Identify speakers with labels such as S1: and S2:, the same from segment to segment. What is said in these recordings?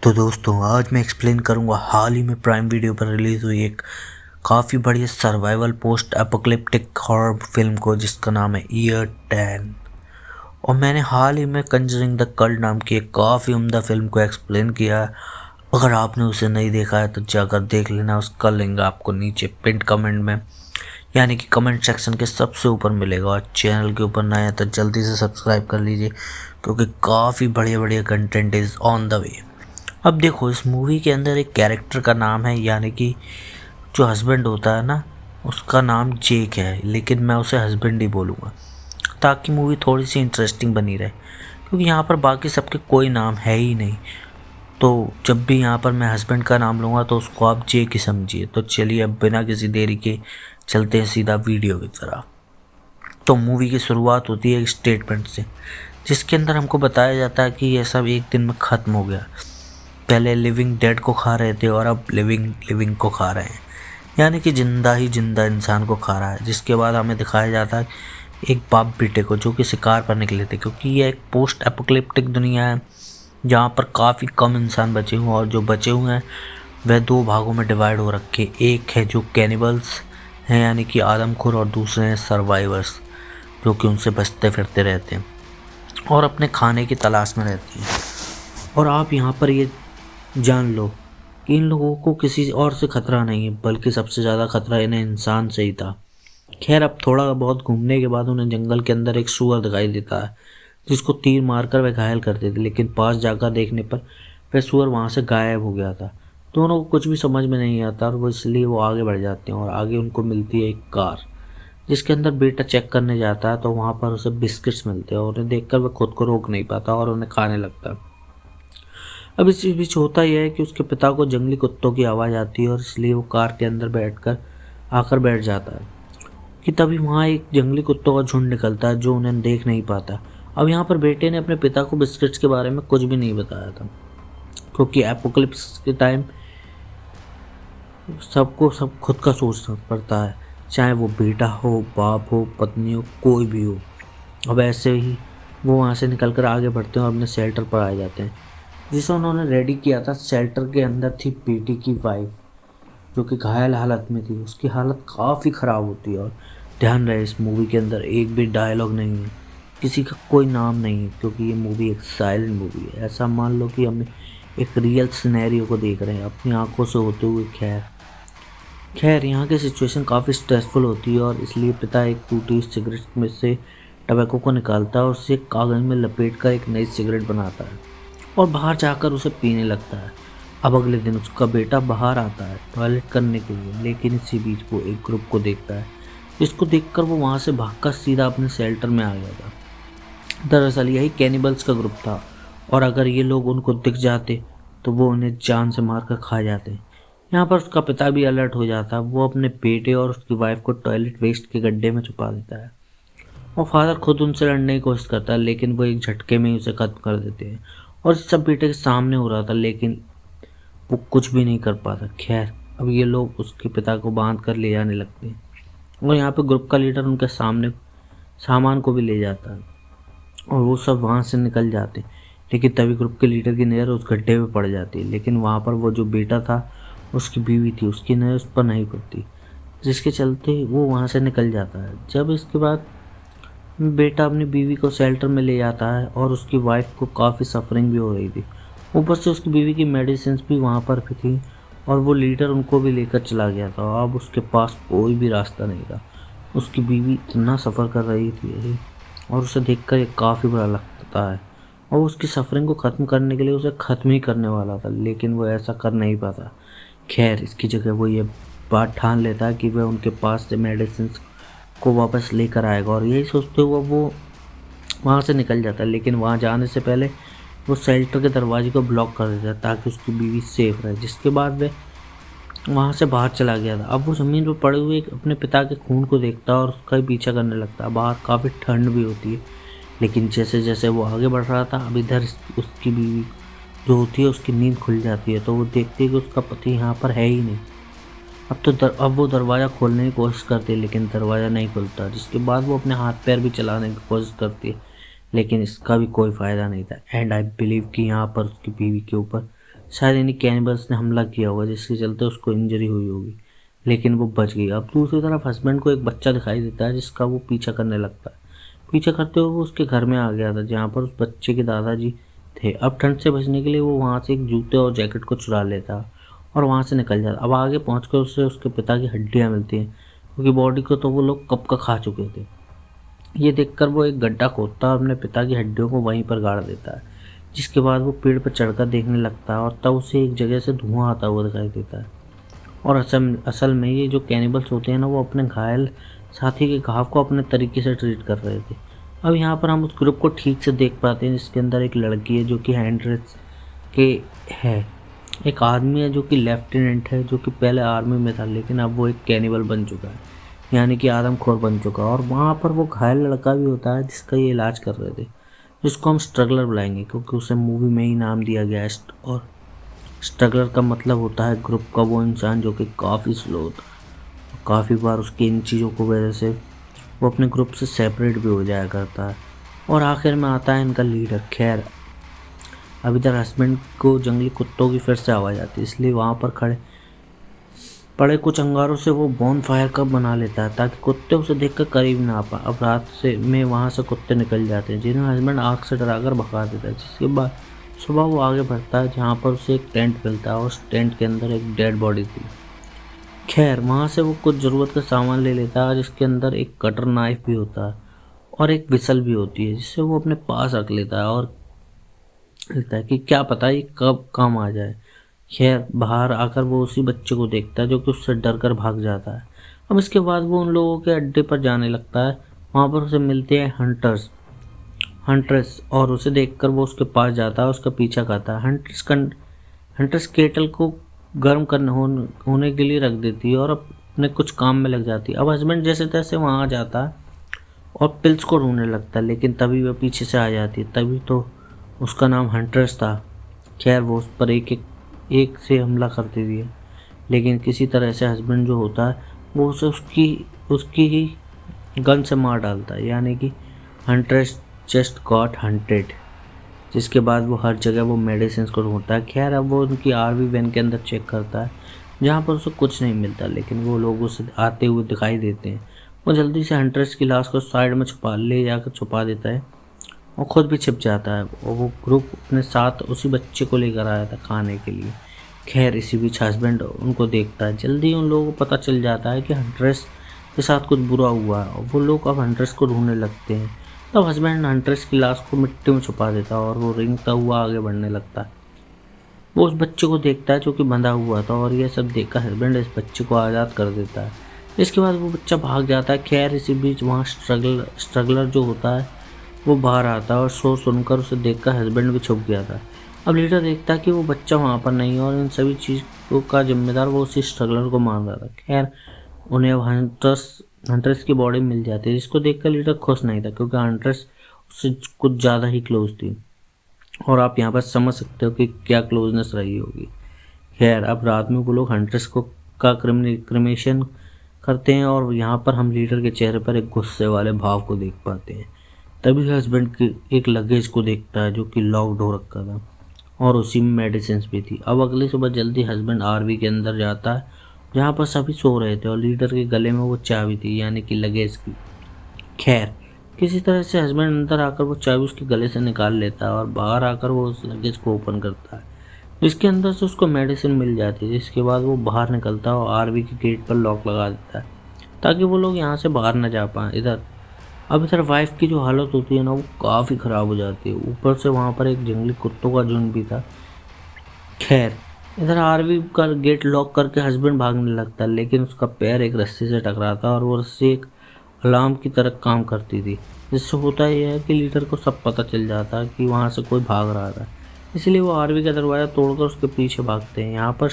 S1: तो दोस्तों आज मैं एक्सप्लेन करूंगा हाल ही में प्राइम वीडियो पर रिलीज़ हुई एक काफ़ी बढ़िया survival post apocalyptic horror film को जिसका नाम है ईयर 10। और मैंने हाल ही में कंजरिंग द कल्ट नाम की एक काफ़ी उम्दा फिल्म को एक्सप्लेन किया है। अगर आपने उसे नहीं देखा है तो जाकर देख लेना, उसका लिंक आपको नीचे पिन कमेंट में यानी कि कमेंट सेक्शन के सबसे ऊपर मिलेगा। और चैनल के ऊपर नया है तो जल्दी से सब्सक्राइब कर लीजिए क्योंकि काफ़ी बढ़िया बढ़िया content is on the way. अब देखो, इस मूवी के अंदर एक कैरेक्टर का नाम है, यानी कि जो हस्बैंड होता है ना, उसका नाम जेक है, लेकिन मैं उसे हस्बैंड ही बोलूँगा ताकि मूवी थोड़ी सी इंटरेस्टिंग बनी रहे, क्योंकि यहाँ पर बाकी सबके कोई नाम है ही नहीं। तो जब भी यहाँ पर मैं हस्बैंड का नाम लूँगा तो उसको आप जेक ही समझिए। तो चलिए अब बिना किसी देरी के चलते हैं सीधा वीडियो की तरफ। तो मूवी की शुरुआत होती है एक स्टेटमेंट से, जिसके अंदर हमको बताया जाता है कि यह सब एक दिन में ख़त्म हो गया। पहले लिविंग डेड को खा रहे थे और अब लिविंग को खा रहे हैं, यानी कि जिंदा ही जिंदा इंसान को खा रहा है। जिसके बाद हमें दिखाया जाता है एक बाप बेटे को जो कि शिकार पर निकले थे, क्योंकि यह एक पोस्ट एपोकलिप्टिक दुनिया है जहाँ पर काफ़ी कम इंसान बचे हुए हैं और जो बचे हुए हैं वह दो भागों में डिवाइड हो रखे। एक है जो कैनिबल्स हैं यानी कि आदमखोर, और दूसरे हैं सर्वाइवर्स जो कि उनसे बचते फिरते रहते हैं और अपने खाने की तलाश में रहते हैं। और आप यहाँ पर ये जान लो कि इन लोगों को किसी और से खतरा नहीं है, बल्कि सबसे ज़्यादा खतरा इन्हें इंसान से ही था। खैर, अब थोड़ा बहुत घूमने के बाद उन्हें जंगल के अंदर एक सूअर दिखाई देता है जिसको तीर मारकर वह घायल कर देते, लेकिन पास जाकर देखने पर वह सूअर वहाँ से गायब हो गया था। दोनों को कुछ भी समझ में नहीं आता और वो इसलिए वो आगे बढ़ जाते हैं और आगे उनको मिलती है एक कार जिसके अंदर बेटा चेक करने जाता है। तो वहाँ पर उसे बिस्किट्स मिलते हैं और उन्हें देखकर वह खुद को रोक नहीं पाता और उन्हें खाने लगता है। अब इस बीच होता यह है कि उसके पिता को जंगली कुत्तों की आवाज़ आती है और इसलिए वो कार के अंदर आकर बैठ जाता है कि तभी वहाँ एक जंगली कुत्तों का झुंड निकलता है जो उन्हें देख नहीं पाता। अब यहाँ पर बेटे ने अपने पिता को बिस्किट्स के बारे में कुछ भी नहीं बताया था, क्योंकि एपोकलिप्स के टाइम सबको सब खुद का सोचना पड़ता है, चाहे वो बेटा हो, बाप हो, पत्नी हो, कोई भी हो। अब ऐसे ही वो वहाँ से निकल कर आगे बढ़ते हैं और अपने शेल्टर पर आ जाते हैं जिसे उन्होंने रेडी किया था। शेल्टर के अंदर थी बेटी की वाइफ जो कि घायल हालत में थी। उसकी हालत काफ़ी ख़राब होती है और ध्यान रहे इस मूवी के अंदर एक भी डायलॉग नहीं है, किसी का कोई नाम नहीं है, क्योंकि ये मूवी एक साइलेंट मूवी है। ऐसा मान लो कि हम एक रियल सिनेरियो को देख रहे हैं अपनी आंखों से होते हुए। खैर यहाँ की सिचुएशन काफ़ी स्ट्रेसफुल होती है और इसलिए पिता एक टूटी सिगरेट में से टबैको को निकालता है और उसे कागज़ में लपेट कर एक नई सिगरेट बनाता है और बाहर जाकर उसे पीने लगता है। अब अगले दिन उसका बेटा बाहर आता है टॉयलेट करने के लिए, लेकिन इसी बीच वो एक ग्रुप को देखता है जिसको देखकर वो वहाँ से भागकर सीधा अपने शेल्टर में आ गया था। दरअसल यही कैनिबल्स का ग्रुप था और अगर ये लोग उनको दिख जाते तो वो उन्हें जान से मार कर खा जाते। यहाँ पर उसका पिता भी अलर्ट हो जाता है। वो अपने बेटे और उसकी वाइफ को टॉयलेट वेस्ट के गड्ढे में छुपा देता है और फादर खुद उनसे लड़ने की कोशिश करता है, लेकिन वो एक झटके में ही उसे खत्म कर देते हैं। और सब बेटे के सामने हो रहा था लेकिन वो कुछ भी नहीं कर पाता। खैर, अब ये लोग उसके पिता को बांध कर ले जाने लगते हैं और यहाँ पे ग्रुप का लीडर उनके सामने सामान को भी ले जाता है और वो सब वहाँ से निकल जाते हैं। लेकिन तभी ग्रुप के लीडर की नज़र उस गड्ढे में पड़ जाती है, लेकिन वहाँ पर वो जो बेटा था, उसकी बीवी थी, उसकी नज़र उस पर नहीं पड़ती, जिसके चलते वो वहाँ से निकल जाता है। जब इसके बाद बेटा अपनी बीवी को शेल्टर में ले जाता है और उसकी वाइफ को काफ़ी सफरिंग भी हो रही थी, ऊपर से उसकी बीवी की मेडिसिन भी वहाँ पर भी थी और वो लीडर उनको भी लेकर चला गया था। अब उसके पास कोई भी रास्ता नहीं था। उसकी बीवी इतना सफ़र कर रही थी और उसे देखकर ये काफ़ी बुरा लगता है और उसकी सफरिंग को ख़त्म करने के लिए उसे ख़त्म ही करने वाला था, लेकिन वो ऐसा कर नहीं पाता। खैर, इसकी जगह वो ये बात ठान लेता है कि वह उनके पास से मेडिसिन को वापस लेकर आएगा और यही सोचते हुए वो वहाँ से निकल जाता है। लेकिन वहाँ जाने से पहले वो शेल्टर के दरवाजे को ब्लॉक कर देता है ताकि उसकी बीवी सेफ रहे, जिसके बाद वह वहाँ से बाहर चला गया था। अब वो ज़मीन पर पड़े हुए अपने पिता के खून को देखता है और उसका ही पीछा करने लगता है। बाहर काफ़ी ठंड भी होती है, लेकिन जैसे जैसे वो आगे बढ़ रहा था, अब इधर उसकी बीवी जो होती है उसकी नींद खुल जाती है। तो वो देखती है कि उसका पति यहाँ पर है ही नहीं। अब वो दरवाज़ा खोलने की कोशिश करती है, लेकिन दरवाज़ा नहीं खुलता, जिसके बाद वो अपने हाथ पैर भी चलाने की कोशिश करती है, लेकिन इसका भी कोई फ़ायदा नहीं था। एंड आई बिलीव कि यहाँ पर उसकी बीवी के ऊपर शायद इन्हीं कैनिबल्स ने हमला किया होगा जिसके चलते उसको इंजरी हुई होगी, लेकिन वो बच गई। अब दूसरी तरफ हस्बैंड को एक बच्चा दिखाई देता है जिसका वो पीछा करने लगता है। पीछा करते हुए वो उसके घर में आ गया था जहाँ पर उस बच्चे के दादाजी थे। अब ठंड से बचने के लिए वो वहाँ से एक जूते और जैकेट को चुरा लेता और वहाँ से निकल जाता। अब आगे पहुँचकर उससे उसके पिता की हड्डियाँ मिलती हैं, क्योंकि बॉडी को तो वो लोग कब का खा चुके थे। ये देखकर वो एक गड्ढा खोदता और अपने पिता की हड्डियों को वहीं पर गाड़ देता है, जिसके बाद वो पेड़ पर चढ़कर देखने लगता है और तब उसे एक जगह से धुआं आता हुआ दिखाई देता है। और असल में ये जो कैनिबल्स होते हैं ना, वो अपने घायल साथी के घाव को अपने तरीके से ट्रीट कर रहे थे। अब यहाँ पर हम उस ग्रुप को ठीक से देख पाते हैं जिसके अंदर एक लड़की है जो कि हैंड्रेस के है, एक आदमी है जो कि लेफ्टिनेंट है, जो कि पहले आर्मी में था लेकिन अब वो एक कैनिबल बन चुका है, यानी कि आदमखोर बन चुका है। और वहाँ पर वो घायल लड़का भी होता है जिसका ये इलाज कर रहे थे, जिसको हम स्ट्रगलर बुलाएंगे क्योंकि उसे मूवी में ही नाम दिया गया है। और स्ट्रगलर का मतलब होता है ग्रुप का वो इंसान जो कि काफ़ी स्लो होता है। काफ़ी बार उसकी इन चीज़ों को वजह से वो अपने ग्रुप से सेपरेट भी हो जाया करता है। और आखिर में आता है इनका लीडर। खैर, अब इधर हस्बैंड को जंगली कुत्तों की फिर से आवाज़ आती है, इसलिए वहाँ पर खड़े पड़े कुछ अंगारों से वो बॉन फायर कब बना लेता है ताकि कुत्ते उसे देखकर करीब ना आ पाए। अब रात से में वहाँ से कुत्ते निकल जाते हैं जिन्हें हस्बैंड आग से डराकर भगा देता है। जिसके बाद सुबह वो आगे बढ़ता है जहाँ पर उसे एक टेंट मिलता है और उस टेंट के अंदर एक डेड बॉडी थी। खैर, वहाँ से वो कुछ ज़रूरत का सामान ले लेता है जिसके अंदर एक कटर नाइफ भी होता है और एक विसल भी होती है, जिससे वो अपने पास रख लेता है और लगता है कि क्या पता ये कब काम आ जाए। खैर, बाहर आकर वो उसी बच्चे को देखता है जो कि उससे डर कर भाग जाता है। अब इसके बाद वो उन लोगों के अड्डे पर जाने लगता है। वहाँ पर उसे मिलते हैं हंट्रेस और उसे देखकर वो उसके पास जाता है, उसका पीछा करता है। हंट्रेस केटल को गर्म करने होने के लिए रख देती है और अपने कुछ काम में लग जाती है। अब हस्बैंड जैसे तैसे वहाँ आ जाता है और पिल्स को ढूंढने लगता है, लेकिन तभी वह पीछे से आ जाती है। तभी तो उसका नाम हंट्रेस था। खैर, वो उस पर एक से हमला करती थी, लेकिन किसी तरह से हस्बैंड जो होता है वो उसे उसकी ही गन से मार डालता है, यानी कि हंट्रेस जस्ट गॉट हंटेड। जिसके बाद वो हर जगह वो मेडिसिन को ढूंढता है। खैर, अब वो उनकी आरवी वैन के अंदर चेक करता है जहाँ पर उसे कुछ नहीं मिलता, लेकिन वो लोग उसे आते हुए दिखाई देते हैं। वो जल्दी से हंट्रेस की लाश को साइड में ले जाकर छुपा देता है और ख़ुद भी छिप जाता है। और वो ग्रुप अपने साथ उसी बच्चे को लेकर आया था खाने के लिए। खैर, इसी बीच हस्बैंड उनको देखता है। जल्दी उन लोगों को पता चल जाता है कि हंट्रेस के साथ कुछ बुरा हुआ है और वो लोग अब हंट्रेस को ढूंढने लगते हैं। तब हस्बैंड हंट्रेस की लाश को मिट्टी में छुपा देता है और वो रेंगता हुआ आगे बढ़ने लगता है। वो उस बच्चे को देखता है जो कि बंधा हुआ था और यह सब देखकर हस्बैंड इस बच्चे को आज़ाद कर देता है। इसके बाद वो बच्चा भाग जाता है। खैर, इसी बीच वहाँ स्ट्रगलर जो होता है वो बाहर आता है और शोर सुनकर उसे देखकर हस्बैंड भी छुप गया था। अब लीडर देखता है कि वो बच्चा वहाँ पर नहीं है और इन सभी चीज़ों का जिम्मेदार वो उसी स्ट्रगलर को मान रहा था। खैर, उन्हें अब हंट्रेस की बॉडी मिल जाती है, जिसको देखकर लीडर खुश नहीं था क्योंकि हंट्रेस उससे कुछ ज़्यादा ही क्लोज थी और आप यहाँ पर समझ सकते हो कि क्या क्लोजनेस रही होगी। खैर, अब रात में वो लोग हंट्रेस को का क्रिमेशन करते हैं और यहाँ पर हम लीडर के चेहरे पर एक गुस्से वाले भाव को देख पाते हैं। तभी हस्बैंड के एक लगेज को देखता है जो कि लॉक्ड हो रखा था और उसी में मेडिसिन भी थी। अब अगली सुबह जल्दी हस्बैंड आरवी के अंदर जाता है जहाँ पर सभी सो रहे थे और लीडर के गले में वो चाबी थी, यानी कि लगेज की। खैर, किसी तरह से हस्बैंड अंदर आकर वो चाबी उसके गले से निकाल लेता है और बाहर आकर वो उस लगेज को ओपन करता है, जिसके अंदर से उसको मेडिसिन मिल जाती है। जिसके बाद वो बाहर निकलता है और आरवी के गेट पर लॉक लगा देता है ताकि वो लोग यहाँ से बाहर न जा पाएँ। इधर वाइफ की जो हालत होती है ना, वो काफ़ी ख़राब हो जाती है। ऊपर से वहाँ पर एक जंगली कुत्तों का झुंड भी था। खैर, इधर आरवी का गेट लॉक करके हस्बैंड भागने लगता है, लेकिन उसका पैर एक रस्सी से टकराता है और वो रस्सी एक अलार्म की तरह काम करती थी, जिससे होता यह है कि लीडर को सब पता चल जाता है कि वहाँ से कोई भाग रहा था। इसलिए वो आरवी का दरवाज़ा तोड़कर उसके पीछे भागते हैं। यहाँ पर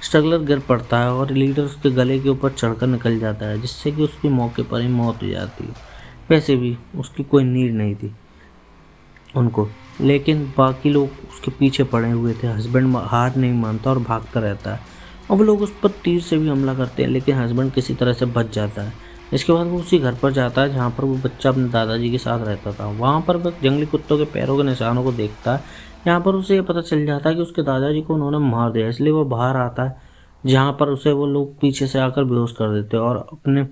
S1: स्ट्रगलर गिर पड़ता है और लीडर उसके गले के ऊपर चढ़कर निकल जाता है, जिससे कि उसकी मौके पर ही मौत हो जाती है। वैसे भी उसकी कोई नीड नहीं थी उनको, लेकिन बाकी लोग उसके पीछे पड़े हुए थे। हस्बैंड हार नहीं मानता और भागता रहता है और वो लोग उस पर तीर से भी हमला करते हैं, लेकिन हस्बैंड किसी तरह से बच जाता है। इसके बाद वो उसी घर पर जाता है जहाँ पर वो बच्चा अपने दादाजी के साथ रहता था। वहाँ पर वह जंगली कुत्तों के पैरों के निशानों को देखता है। यहाँ पर उसे ये पता चल जाता है कि उसके दादाजी को उन्होंने मार दिया, इसलिए वो बाहर आता है, जहाँ पर उसे वो लोग पीछे से आकर बेहोश कर देते हैं और अपने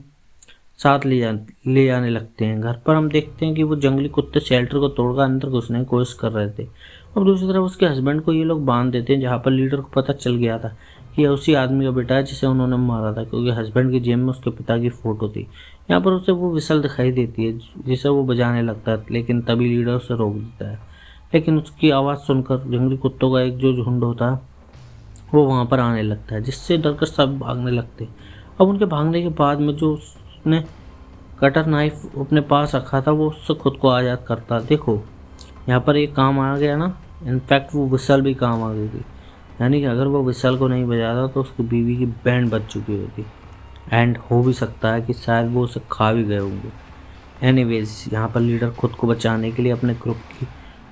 S1: साथ ले आने लगते हैं। घर पर हम देखते हैं कि वो जंगली कुत्ते शेल्टर को तोड़कर अंदर घुसने की कोशिश कर रहे थे और दूसरी तरफ उसके हस्बैंड को ये लोग बांध देते हैं, जहाँ पर लीडर को पता चल गया था कि यह उसी आदमी का बेटा है जिसे उन्होंने मारा था, क्योंकि हस्बैंड की जेब में उसके पिता की फ़ोटो थी। यहाँ पर उसे वो विसल दिखाई देती है जिसे वो बजाने लगता है, लेकिन तभी लीडर उसे रोक देता है। लेकिन उसकी आवाज़ सुनकर जंगली कुत्तों का एक जो झुंड होता है वो वहाँ पर आने लगता है, जिससे डरकर सब भागने लगते हैं। अब उनके भागने के बाद में जो उसने कटर नाइफ अपने पास रखा था वो उससे खुद को आज़ाद करता। देखो यहाँ पर एक काम आ गया ना, इनफैक्ट वो विसल भी काम आ गई थी, यानी कि अगर वो विसल को नहीं बजाता तो उसकी बीवी की बैंड बज चुकी होती एंड हो भी सकता है कि शायद वो उसे खा भी गए होंगे। एनीवेज यहाँ पर लीडर खुद को बचाने के लिए अपने ग्रुप की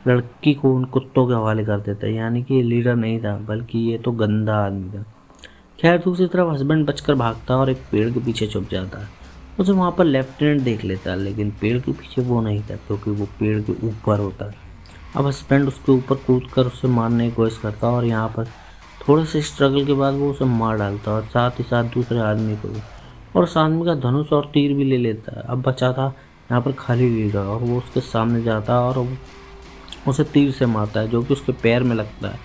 S1: लड़की को उन कुत्तों के हवाले कर देता है, यानी कि ये लीडर नहीं था बल्कि ये तो गंदा आदमी था। खैर दूसरी तरफ हस्बैंड बचकर भागता है और एक पेड़ के पीछे छुप जाता है। उसे वहाँ पर लेफ्टिनेंट देख लेता है, लेकिन पेड़ के पीछे वो नहीं था क्योंकि वो पेड़ के ऊपर होता है। अब हस्बैंड उसके ऊपर कूद कर उसे मारने की कोशिश करता है और यहाँ पर थोड़े से स्ट्रगल के बाद वो उसे मार डालता है और साथ ही साथ दूसरे आदमी को भी, और उस आदमी का धनुष और तीर भी ले लेता है। अब बचा था यहाँ पर खाली लीडर और वो उसके सामने जाता है और उसे तीर से मारता है जो कि उसके पैर में लगता है,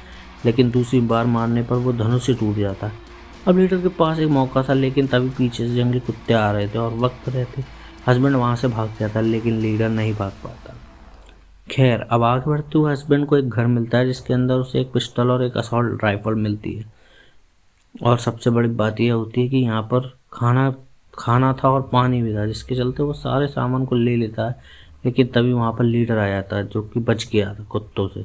S1: लेकिन दूसरी बार मारने पर वो धनुष ही टूट जाता है। अब लीडर के पास एक मौका था, लेकिन तभी पीछे से जंगली कुत्ते आ रहे थे और वक्त रहते हस्बैंड वहाँ से भाग जाता, लेकिन लीडर नहीं भाग पाता। खैर अब आगे बढ़ते हुए हस्बैंड को एक घर मिलता है जिसके अंदर उसे एक पिस्टल और एक असॉल्ट राइफल मिलती है, और सबसे बड़ी बात यह होती है कि यहाँ पर खाना था और पानी भी था, जिसके चलते वो सारे सामान को ले लेता है। लेकिन तभी वहाँ पर लीडर आ जाता है जो कि बच गया था कुत्तों से,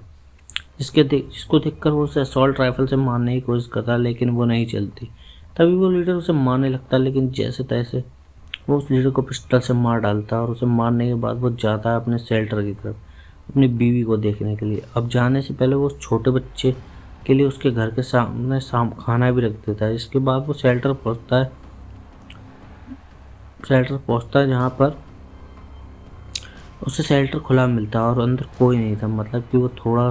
S1: जिसको देखकर वो उसे असॉल्ट राइफल से मारने की कोशिश करता है, लेकिन वो नहीं चलती। तभी वो लीडर उसे मारने लगता है, लेकिन जैसे तैसे वो उस लीडर को पिस्टल से मार डालता है और उसे मारने के बाद वो जाता है अपने शेल्टर की तरफ अपनी बीवी को देखने के लिए। अब जाने से पहले वो उस छोटे बच्चे के लिए उसके घर के सामने खाना भी रख देता है। इसके बाद वो शेल्टर पहुंचता है जहाँ पर उसे शेल्टर खुला मिलता है और अंदर कोई नहीं था, मतलब कि वो थोड़ा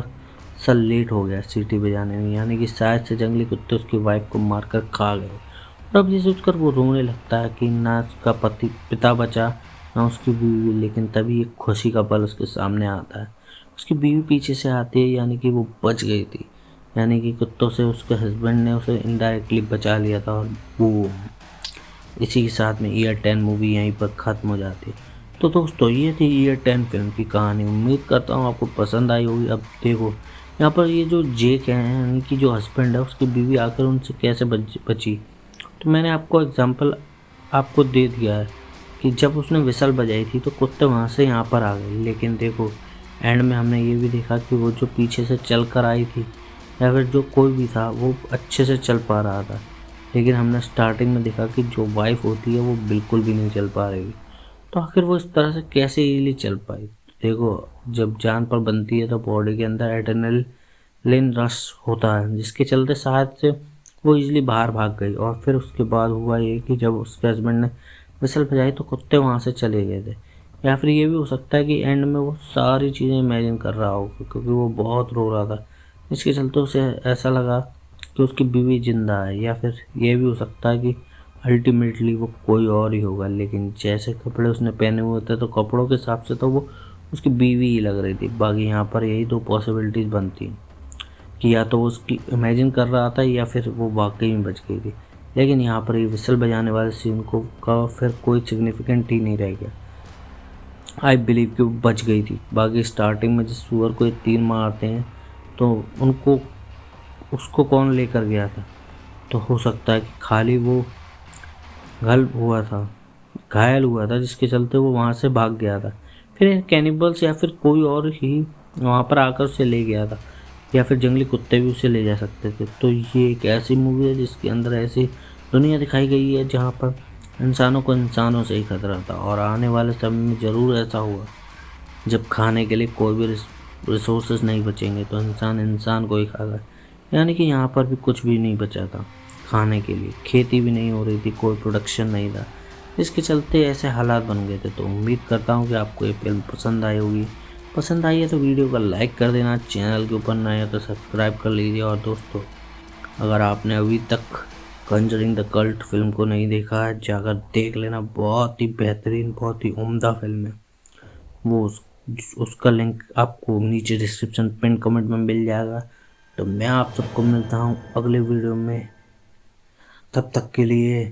S1: सा लेट हो गया सीटी बजाने में, यानी कि शायद से जंगली कुत्ते उसकी वाइफ को मारकर खा गए। और अब ये सोचकर वो रोने लगता है कि ना उसका पिता बचा ना उसकी बीवी, लेकिन तभी एक खुशी का पल उसके सामने आता है। उसकी बीवी पीछे से आती है, यानी कि वो बच गई थी, यानी कि कुत्तों से उसके हस्बैंड ने उसे इनडायरेक्टली बचा लिया था। और वो इसी के साथ में ईयर 10 मूवी यहीं पर ख़त्म हो जाती है। तो दोस्तों ये थी ईयर 10 फिल्म की कहानी। उम्मीद करता हूँ आपको पसंद आई होगी। अब देखो यहाँ पर ये जो जेक है यानी कि जो हस्बैंड है उसकी बीवी आकर उनसे कैसे बची। तो मैंने आपको एग्जांपल आपको दे दिया है कि जब उसने विसल बजाई थी तो कुत्ते वहाँ से यहाँ पर आ गए, लेकिन देखो एंड में हमने ये भी देखा कि वो जो पीछे से चल कर आई थी या फिर जो कोई भी था वो अच्छे से चल पा रहा था, लेकिन हमने स्टार्टिंग में देखा कि जो वाइफ होती है वो बिल्कुल भी नहीं चल पा रही। तो आखिर वो इस तरह से कैसे इजीली चल पाई। देखो जब जान पर बनती है तो बॉडी के अंदर एड्रेनलिन रश होता है, जिसके चलते शायद से वो इजीली बाहर भाग गई। और फिर उसके बाद हुआ ये कि जब उसके हस्बैंड ने विसल बजाई तो कुत्ते वहाँ से चले गए थे। या फिर ये भी हो सकता है कि एंड में वो सारी चीज़ें इमेजिन कर रहा होगा क्योंकि वो बहुत रो रहा था, इसके चलते उसे ऐसा लगा कि उसकी बीवी जिंदा है। या फिर ये भी हो सकता है कि अल्टीमेटली वो कोई और ही होगा, लेकिन जैसे कपड़े उसने पहने हुए थे तो कपड़ों के हिसाब से तो वो उसकी बीवी ही लग रही थी। बाकी यहाँ पर यही दो पॉसिबिलिटीज़ बनती हैं कि या तो वो उसकी इमेजिन कर रहा था या फिर वो वाकई में बच गई थी। लेकिन यहाँ पर ये विसल बजाने वाले सीन को का फिर कोई सिग्निफिकेंट ही नहीं रह गया। आई बिलीव कि वो बच गई थी। बाकी स्टार्टिंग में जिस सुअर को ये तीर मारते हैं तो उसको कौन लेकर गया था, तो हो सकता है कि खाली वो घायल हुआ था जिसके चलते वो वहाँ से भाग गया था। फिर कैनिबल्स या फिर कोई और ही वहाँ पर आकर उसे ले गया था, या फिर जंगली कुत्ते भी उसे ले जा सकते थे। तो ये एक ऐसी मूवी है जिसके अंदर ऐसी दुनिया दिखाई गई है जहाँ पर इंसानों को इंसानों से ही खतरा था, और आने वाले समय में ज़रूर ऐसा हुआ जब खाने के लिए कोई भी रिसोर्सेज नहीं बचेंगे तो इंसान को ही खाएगा। यानी कि यहाँ पर भी कुछ भी नहीं बचा था खाने के लिए, खेती भी नहीं हो रही थी, कोई प्रोडक्शन नहीं था, इसके चलते ऐसे हालात बन गए थे। तो उम्मीद करता हूँ कि आपको ये फिल्म पसंद आई होगी। पसंद आई है तो वीडियो को लाइक कर देना, चैनल के ऊपर नए हो तो सब्सक्राइब कर लीजिए। और दोस्तों, अगर आपने अभी तक कंजरिंग द कल्ट फिल्म को नहीं देखा है, जाकर देख लेना। बहुत ही बेहतरीन, बहुत ही उम्दा फिल्म है। वो उसका लिंक आपको नीचे डिस्क्रिप्शन पिन कमेंट में मिल जाएगा। तो मैं आप सबको मिलता हूँ अगले वीडियो में। तब तक के लिए